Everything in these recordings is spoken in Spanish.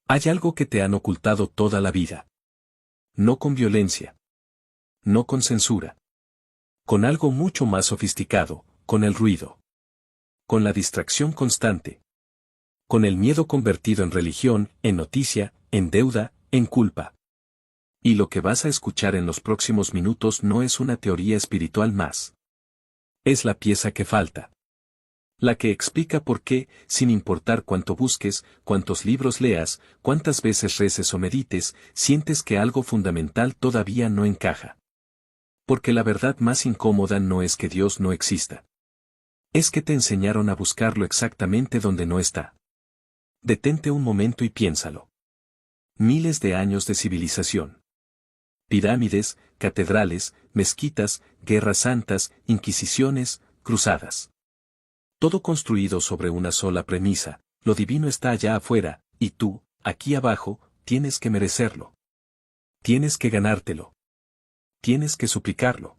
Hay algo que te han ocultado toda la vida. No con violencia. No con censura. Con algo mucho más sofisticado, con el ruido. Con la distracción constante. Con el miedo convertido en religión, en noticia, en deuda, en culpa. Y lo que vas a escuchar en los próximos minutos no es una teoría espiritual más. Es la pieza que falta. La que explica por qué, sin importar cuánto busques, cuántos libros leas, cuántas veces reces o medites, sientes que algo fundamental todavía no encaja. Porque la verdad más incómoda no es que Dios no exista. Es que te enseñaron a buscarlo exactamente donde no está. Detente un momento y piénsalo. Miles de años de civilización. Pirámides, catedrales, mezquitas, guerras santas, inquisiciones, cruzadas. Todo construido sobre una sola premisa: lo divino está allá afuera, y tú, aquí abajo, tienes que merecerlo. Tienes que ganártelo. Tienes que suplicarlo.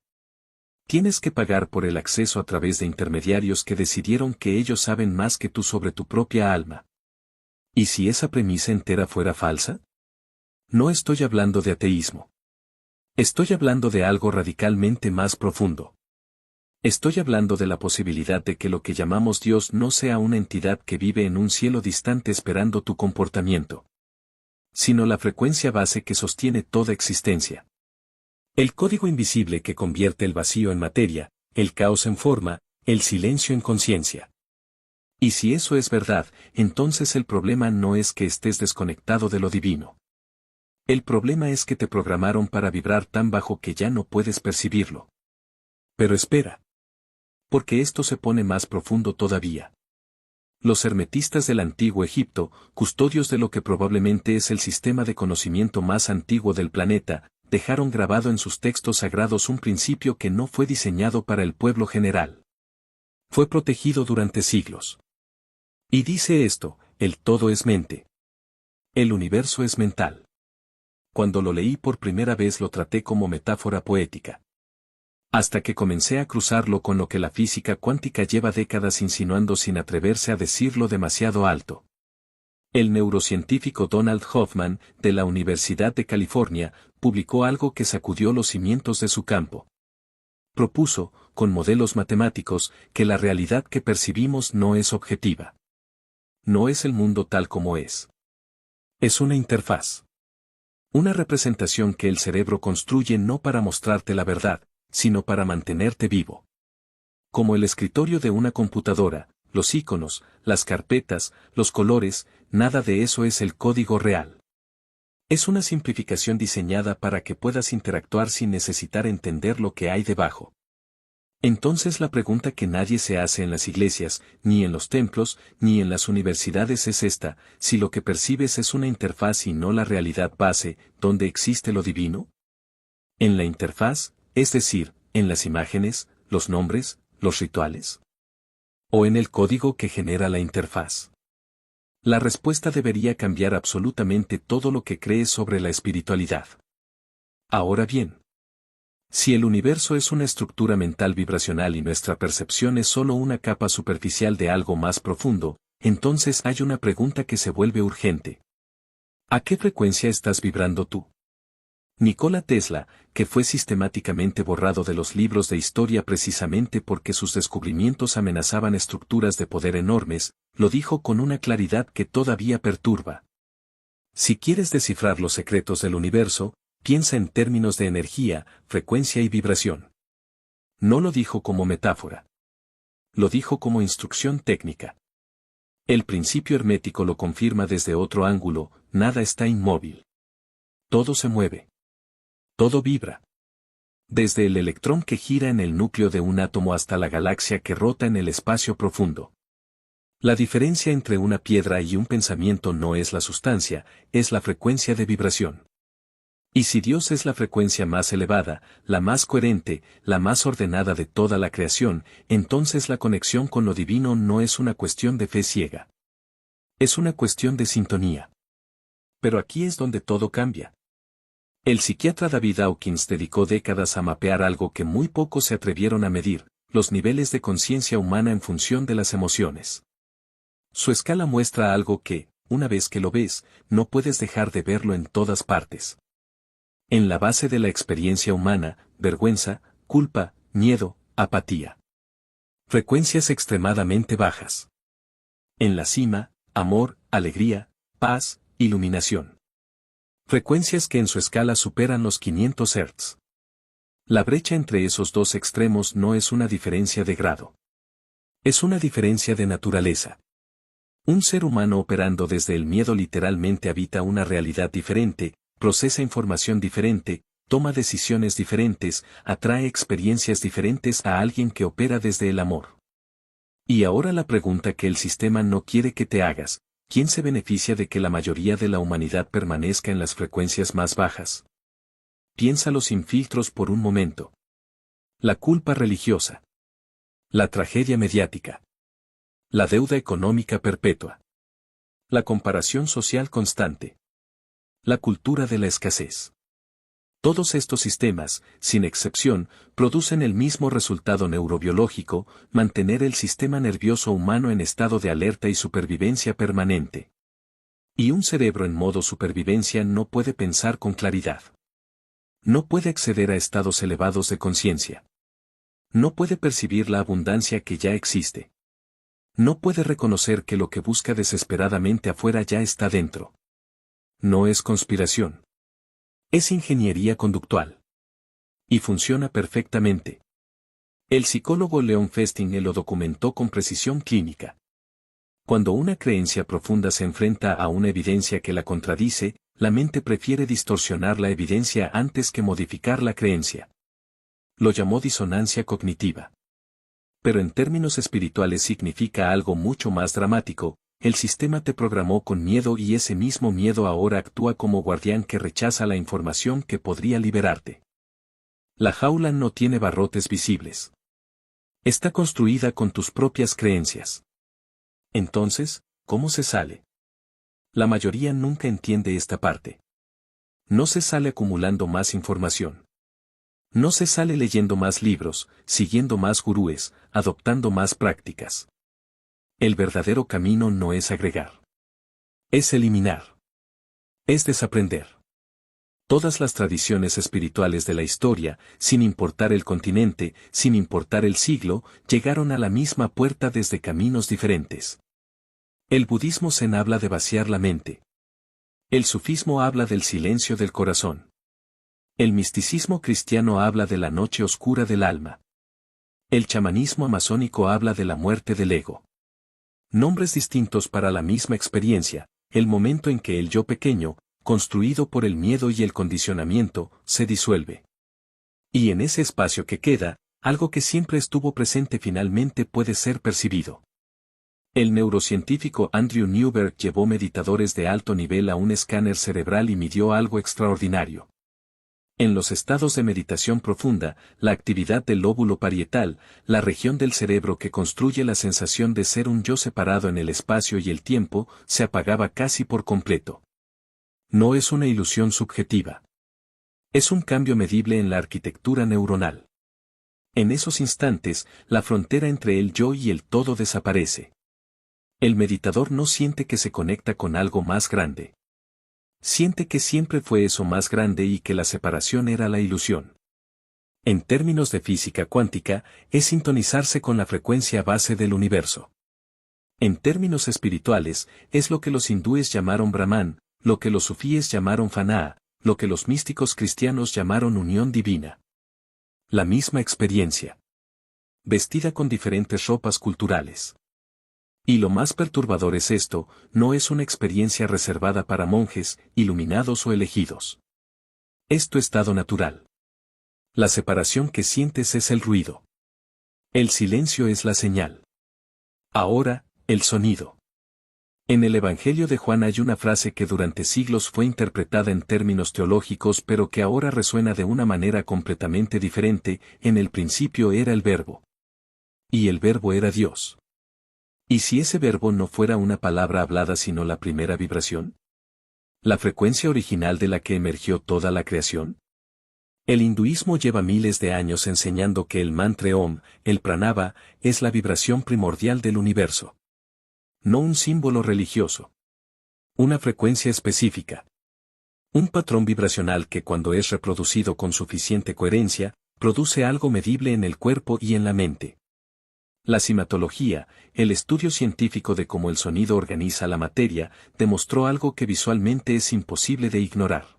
Tienes que pagar por el acceso a través de intermediarios que decidieron que ellos saben más que tú sobre tu propia alma. ¿Y si esa premisa entera fuera falsa? No estoy hablando de ateísmo. Estoy hablando de algo radicalmente más profundo. Estoy hablando de la posibilidad de que lo que llamamos Dios no sea una entidad que vive en un cielo distante esperando tu comportamiento, sino la frecuencia base que sostiene toda existencia. El código invisible que convierte el vacío en materia, el caos en forma, el silencio en conciencia. Y si eso es verdad, entonces el problema no es que estés desconectado de lo divino. El problema es que te programaron para vibrar tan bajo que ya no puedes percibirlo. Pero espera. Porque esto se pone más profundo todavía. Los hermetistas del antiguo Egipto, custodios de lo que probablemente es el sistema de conocimiento más antiguo del planeta, dejaron grabado en sus textos sagrados un principio que no fue diseñado para el pueblo general. Fue protegido durante siglos. Y dice esto: el todo es mente. El universo es mental. Cuando lo leí por primera vez lo traté como metáfora poética. Hasta que comencé a cruzarlo con lo que la física cuántica lleva décadas insinuando sin atreverse a decirlo demasiado alto. El neurocientífico Donald Hoffman, de la Universidad de California, publicó algo que sacudió los cimientos de su campo. Propuso, con modelos matemáticos, que la realidad que percibimos no es objetiva. No es el mundo tal como es. Es una interfaz. Una representación que el cerebro construye no para mostrarte la verdad, sino para mantenerte vivo. Como el escritorio de una computadora, los iconos, las carpetas, los colores, nada de eso es el código real. Es una simplificación diseñada para que puedas interactuar sin necesitar entender lo que hay debajo. Entonces la pregunta que nadie se hace en las iglesias, ni en los templos, ni en las universidades es esta: si lo que percibes es una interfaz y no la realidad base, ¿dónde existe lo divino? ¿En la interfaz, es decir, en las imágenes, los nombres, los rituales? ¿O en el código que genera la interfaz? La respuesta debería cambiar absolutamente todo lo que crees sobre la espiritualidad. Ahora bien, si el universo es una estructura mental vibracional y nuestra percepción es solo una capa superficial de algo más profundo, entonces hay una pregunta que se vuelve urgente. ¿A qué frecuencia estás vibrando tú? Nikola Tesla, que fue sistemáticamente borrado de los libros de historia precisamente porque sus descubrimientos amenazaban estructuras de poder enormes, lo dijo con una claridad que todavía perturba. Si quieres descifrar los secretos del universo, piensa en términos de energía, frecuencia y vibración. No lo dijo como metáfora. Lo dijo como instrucción técnica. El principio hermético lo confirma desde otro ángulo: nada está inmóvil. Todo se mueve. Todo vibra. Desde el electrón que gira en el núcleo de un átomo hasta la galaxia que rota en el espacio profundo. La diferencia entre una piedra y un pensamiento no es la sustancia, es la frecuencia de vibración. Y si Dios es la frecuencia más elevada, la más coherente, la más ordenada de toda la creación, entonces la conexión con lo divino no es una cuestión de fe ciega. Es una cuestión de sintonía. Pero aquí es donde todo cambia. El psiquiatra David Hawkins dedicó décadas a mapear algo que muy pocos se atrevieron a medir: los niveles de conciencia humana en función de las emociones. Su escala muestra algo que, una vez que lo ves, no puedes dejar de verlo en todas partes. En la base de la experiencia humana, vergüenza, culpa, miedo, apatía. Frecuencias extremadamente bajas. En la cima, amor, alegría, paz, iluminación. Frecuencias que en su escala superan los 500 Hz. La brecha entre esos dos extremos no es una diferencia de grado. Es una diferencia de naturaleza. Un ser humano operando desde el miedo literalmente habita una realidad diferente, procesa información diferente, toma decisiones diferentes, atrae experiencias diferentes a alguien que opera desde el amor. Y ahora la pregunta que el sistema no quiere que te hagas: ¿quién se beneficia de que la mayoría de la humanidad permanezca en las frecuencias más bajas? Piénsalo sin filtros por un momento. La culpa religiosa. La tragedia mediática. La deuda económica perpetua. La comparación social constante. La cultura de la escasez. Todos estos sistemas, sin excepción, producen el mismo resultado neurobiológico: mantener el sistema nervioso humano en estado de alerta y supervivencia permanente. Y un cerebro en modo supervivencia no puede pensar con claridad. No puede acceder a estados elevados de conciencia. No puede percibir la abundancia que ya existe. No puede reconocer que lo que busca desesperadamente afuera ya está dentro. No es conspiración. Es ingeniería conductual. Y funciona perfectamente. El psicólogo Leon Festinger lo documentó con precisión clínica. Cuando una creencia profunda se enfrenta a una evidencia que la contradice, la mente prefiere distorsionar la evidencia antes que modificar la creencia. Lo llamó disonancia cognitiva. Pero en términos espirituales significa algo mucho más dramático: el sistema te programó con miedo y ese mismo miedo ahora actúa como guardián que rechaza la información que podría liberarte. La jaula no tiene barrotes visibles. Está construida con tus propias creencias. Entonces, ¿cómo se sale? La mayoría nunca entiende esta parte. No se sale acumulando más información. No se sale leyendo más libros, siguiendo más gurúes, adoptando más prácticas. El verdadero camino no es agregar. Es eliminar. Es desaprender. Todas las tradiciones espirituales de la historia, sin importar el continente, sin importar el siglo, llegaron a la misma puerta desde caminos diferentes. El budismo zen habla de vaciar la mente. El sufismo habla del silencio del corazón. El misticismo cristiano habla de la noche oscura del alma. El chamanismo amazónico habla de la muerte del ego. Nombres distintos para la misma experiencia: el momento en que el yo pequeño, construido por el miedo y el condicionamiento, se disuelve. Y en ese espacio que queda, algo que siempre estuvo presente finalmente puede ser percibido. El neurocientífico Andrew Newberg llevó meditadores de alto nivel a un escáner cerebral y midió algo extraordinario. En los estados de meditación profunda, la actividad del lóbulo parietal, la región del cerebro que construye la sensación de ser un yo separado en el espacio y el tiempo, se apagaba casi por completo. No es una ilusión subjetiva. Es un cambio medible en la arquitectura neuronal. En esos instantes, la frontera entre el yo y el todo desaparece. El meditador no siente que se conecta con algo más grande. Siente que siempre fue eso más grande y que la separación era la ilusión. En términos de física cuántica, es sintonizarse con la frecuencia base del universo. En términos espirituales, es lo que los hindúes llamaron Brahman, lo que los sufíes llamaron Faná, lo que los místicos cristianos llamaron unión divina. La misma experiencia. Vestida con diferentes ropas culturales. Y lo más perturbador es esto: no es una experiencia reservada para monjes, iluminados o elegidos. Es tu estado natural. La separación que sientes es el ruido. El silencio es la señal. Ahora, el sonido. En el Evangelio de Juan hay una frase que durante siglos fue interpretada en términos teológicos pero que ahora resuena de una manera completamente diferente: en el principio era el Verbo. Y el Verbo era Dios. ¿Y si ese verbo no fuera una palabra hablada sino la primera vibración? ¿La frecuencia original de la que emergió toda la creación? El hinduismo lleva miles de años enseñando que el mantra Om, el pranava, es la vibración primordial del universo. No un símbolo religioso. Una frecuencia específica. Un patrón vibracional que cuando es reproducido con suficiente coherencia, produce algo medible en el cuerpo y en la mente. La cimatología, el estudio científico de cómo el sonido organiza la materia, demostró algo que visualmente es imposible de ignorar.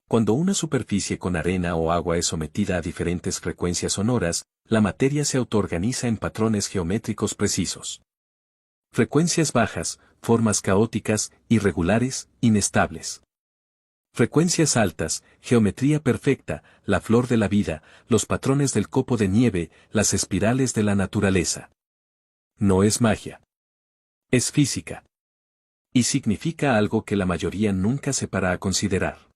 Cuando una superficie con arena o agua es sometida a diferentes frecuencias sonoras, la materia se autoorganiza en patrones geométricos precisos. Frecuencias bajas, formas caóticas, irregulares, inestables. Frecuencias altas, geometría perfecta, la flor de la vida, los patrones del copo de nieve, las espirales de la naturaleza. No es magia. Es física. Y significa algo que la mayoría nunca se para a considerar.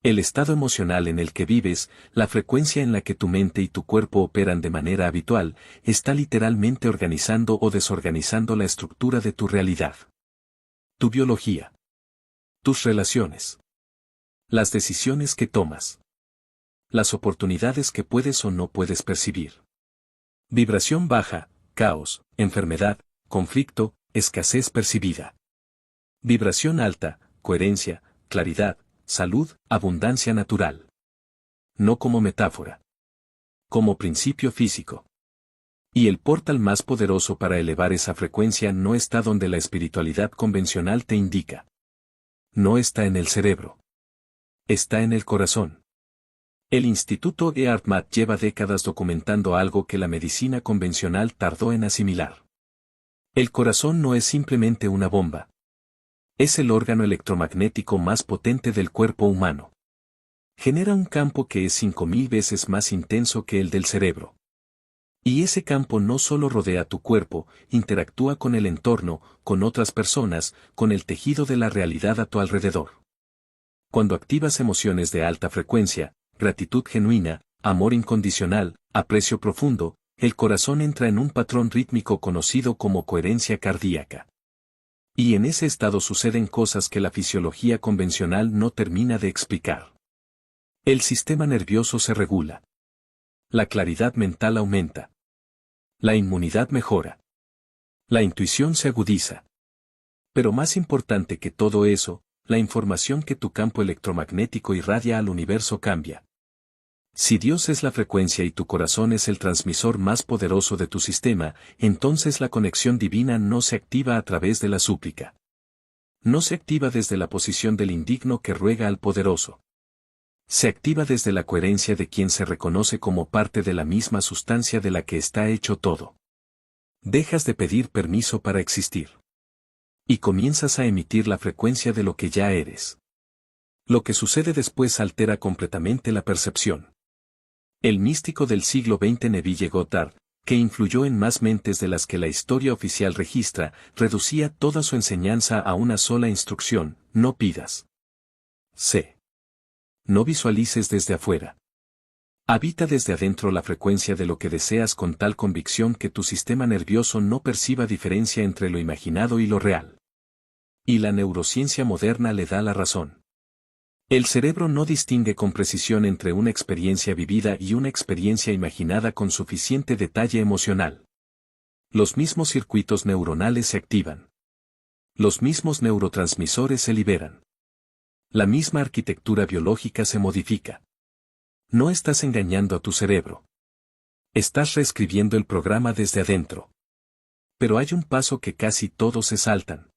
El estado emocional en el que vives, la frecuencia en la que tu mente y tu cuerpo operan de manera habitual, está literalmente organizando o desorganizando la estructura de tu realidad. Tu biología. Tus relaciones. Las decisiones que tomas. Las oportunidades que puedes o no puedes percibir. Vibración baja, caos, enfermedad, conflicto, escasez percibida. Vibración alta, coherencia, claridad, salud, abundancia natural. No como metáfora. Como principio físico. Y el portal más poderoso para elevar esa frecuencia no está donde la espiritualidad convencional te indica. No está en el cerebro. Está en el corazón. El Instituto eHeartMath lleva décadas documentando algo que la medicina convencional tardó en asimilar. El corazón no es simplemente una bomba. Es el órgano electromagnético más potente del cuerpo humano. Genera un campo que es 5000 veces más intenso que el del cerebro. Y ese campo no solo rodea tu cuerpo, interactúa con el entorno, con otras personas, con el tejido de la realidad a tu alrededor. Cuando activas emociones de alta frecuencia, gratitud genuina, amor incondicional, aprecio profundo, el corazón entra en un patrón rítmico conocido como coherencia cardíaca. Y en ese estado suceden cosas que la fisiología convencional no termina de explicar. El sistema nervioso se regula. La claridad mental aumenta. La inmunidad mejora. La intuición se agudiza. Pero más importante que todo eso, la información que tu campo electromagnético irradia al universo cambia. Si Dios es la frecuencia y tu corazón es el transmisor más poderoso de tu sistema, entonces la conexión divina no se activa a través de la súplica. No se activa desde la posición del indigno que ruega al poderoso. Se activa desde la coherencia de quien se reconoce como parte de la misma sustancia de la que está hecho todo. Dejas de pedir permiso para existir. Y comienzas a emitir la frecuencia de lo que ya eres. Lo que sucede después altera completamente la percepción. El místico del siglo XX Neville Goddard, que influyó en más mentes de las que la historia oficial registra, reducía toda su enseñanza a una sola instrucción: no pidas. Sé. No visualices desde afuera. Habita desde adentro la frecuencia de lo que deseas con tal convicción que tu sistema nervioso no perciba diferencia entre lo imaginado y lo real. Y la neurociencia moderna le da la razón. El cerebro no distingue con precisión entre una experiencia vivida y una experiencia imaginada con suficiente detalle emocional. Los mismos circuitos neuronales se activan. Los mismos neurotransmisores se liberan. La misma arquitectura biológica se modifica. No estás engañando a tu cerebro. Estás reescribiendo el programa desde adentro. Pero hay un paso que casi todos se saltan.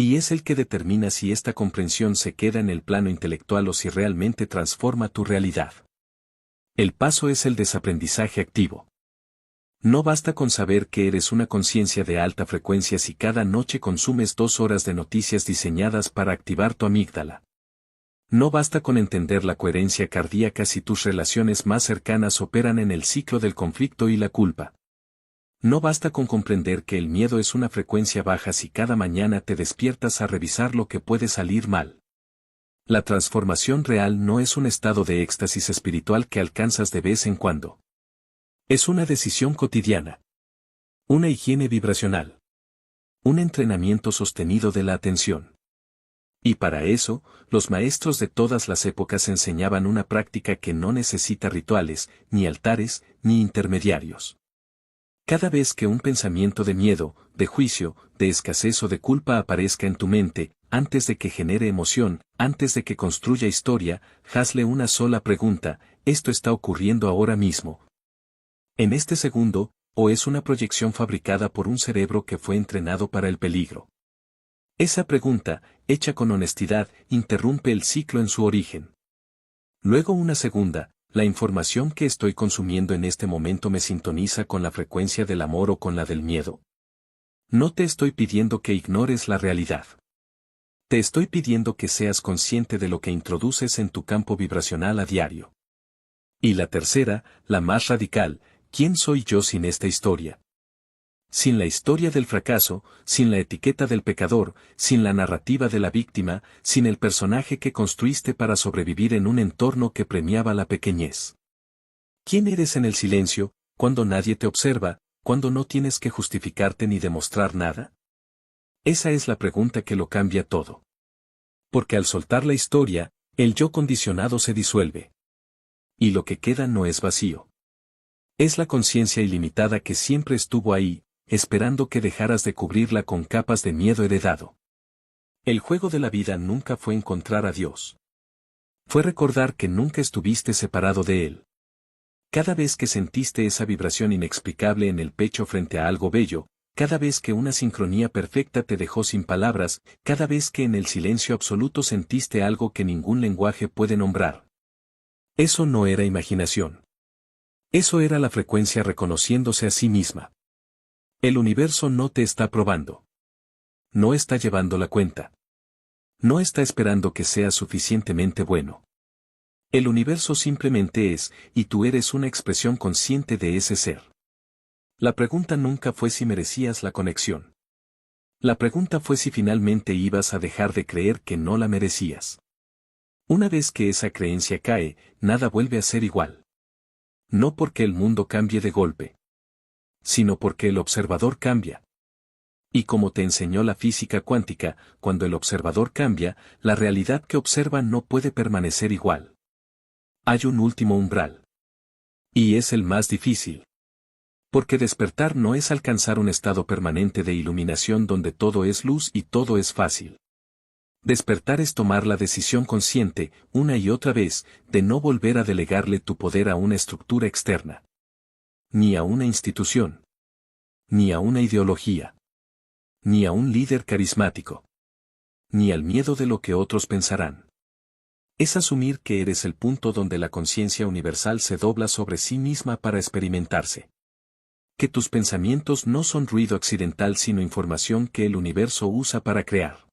Y es el que determina si esta comprensión se queda en el plano intelectual o si realmente transforma tu realidad. El paso es el desaprendizaje activo. No basta con saber que eres una conciencia de alta frecuencia si cada noche consumes 2 horas de noticias diseñadas para activar tu amígdala. No basta con entender la coherencia cardíaca si tus relaciones más cercanas operan en el ciclo del conflicto y la culpa. No basta con comprender que el miedo es una frecuencia baja si cada mañana te despiertas a revisar lo que puede salir mal. La transformación real no es un estado de éxtasis espiritual que alcanzas de vez en cuando. Es una decisión cotidiana. Una higiene vibracional. Un entrenamiento sostenido de la atención. Y para eso, los maestros de todas las épocas enseñaban una práctica que no necesita rituales, ni altares, ni intermediarios. Cada vez que un pensamiento de miedo, de juicio, de escasez o de culpa aparezca en tu mente, antes de que genere emoción, antes de que construya historia, hazle una sola pregunta: ¿esto está ocurriendo ahora mismo, en este segundo, o es una proyección fabricada por un cerebro que fue entrenado para el peligro? Esa pregunta, hecha con honestidad, interrumpe el ciclo en su origen. Luego una segunda: ¿la información que estoy consumiendo en este momento me sintoniza con la frecuencia del amor o con la del miedo? No te estoy pidiendo que ignores la realidad. Te estoy pidiendo que seas consciente de lo que introduces en tu campo vibracional a diario. Y la tercera, la más radical: ¿quién soy yo sin esta historia? Sin la historia del fracaso, sin la etiqueta del pecador, sin la narrativa de la víctima, sin el personaje que construiste para sobrevivir en un entorno que premiaba la pequeñez. ¿Quién eres en el silencio, cuando nadie te observa, cuando no tienes que justificarte ni demostrar nada? Esa es la pregunta que lo cambia todo. Porque al soltar la historia, el yo condicionado se disuelve. Y lo que queda no es vacío. Es la conciencia ilimitada que siempre estuvo ahí, esperando que dejaras de cubrirla con capas de miedo heredado. El juego de la vida nunca fue encontrar a Dios. Fue recordar que nunca estuviste separado de Él. Cada vez que sentiste esa vibración inexplicable en el pecho frente a algo bello, cada vez que una sincronía perfecta te dejó sin palabras, cada vez que en el silencio absoluto sentiste algo que ningún lenguaje puede nombrar. Eso no era imaginación. Eso era la frecuencia reconociéndose a sí misma. El universo no te está probando. No está llevando la cuenta. No está esperando que seas suficientemente bueno. El universo simplemente es, y tú eres una expresión consciente de ese ser. La pregunta nunca fue si merecías la conexión. La pregunta fue si finalmente ibas a dejar de creer que no la merecías. Una vez que esa creencia cae, nada vuelve a ser igual. No porque el mundo cambie de golpe, sino porque el observador cambia. Y como te enseñó la física cuántica, cuando el observador cambia, la realidad que observa no puede permanecer igual. Hay un último umbral. Y es el más difícil. Porque despertar no es alcanzar un estado permanente de iluminación donde todo es luz y todo es fácil. Despertar es tomar la decisión consciente, una y otra vez, de no volver a delegarle tu poder a una estructura externa. Ni a una institución. Ni a una ideología. Ni a un líder carismático. Ni al miedo de lo que otros pensarán. Es asumir que eres el punto donde la conciencia universal se dobla sobre sí misma para experimentarse. Que tus pensamientos no son ruido accidental sino información que el universo usa para crear.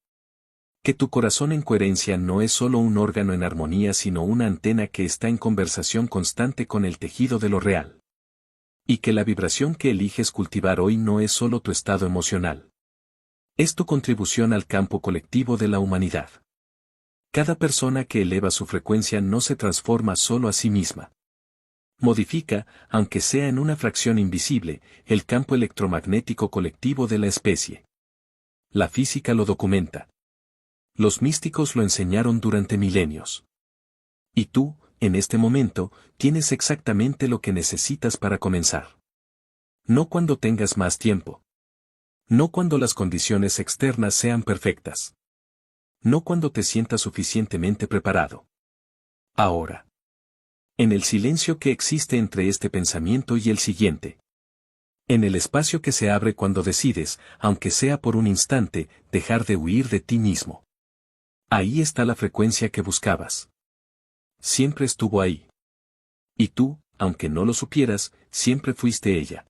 Que tu corazón en coherencia no es solo un órgano en armonía sino una antena que está en conversación constante con el tejido de lo real. Y que la vibración que eliges cultivar hoy no es solo tu estado emocional. Es tu contribución al campo colectivo de la humanidad. Cada persona que eleva su frecuencia no se transforma solo a sí misma. Modifica, aunque sea en una fracción invisible, el campo electromagnético colectivo de la especie. La física lo documenta. Los místicos lo enseñaron durante milenios. Y tú, en este momento, tienes exactamente lo que necesitas para comenzar. No cuando tengas más tiempo. No cuando las condiciones externas sean perfectas. No cuando te sientas suficientemente preparado. Ahora. En el silencio que existe entre este pensamiento y el siguiente. En el espacio que se abre cuando decides, aunque sea por un instante, dejar de huir de ti mismo. Ahí está la frecuencia que buscabas. Siempre estuvo ahí. Y tú, aunque no lo supieras, siempre fuiste ella.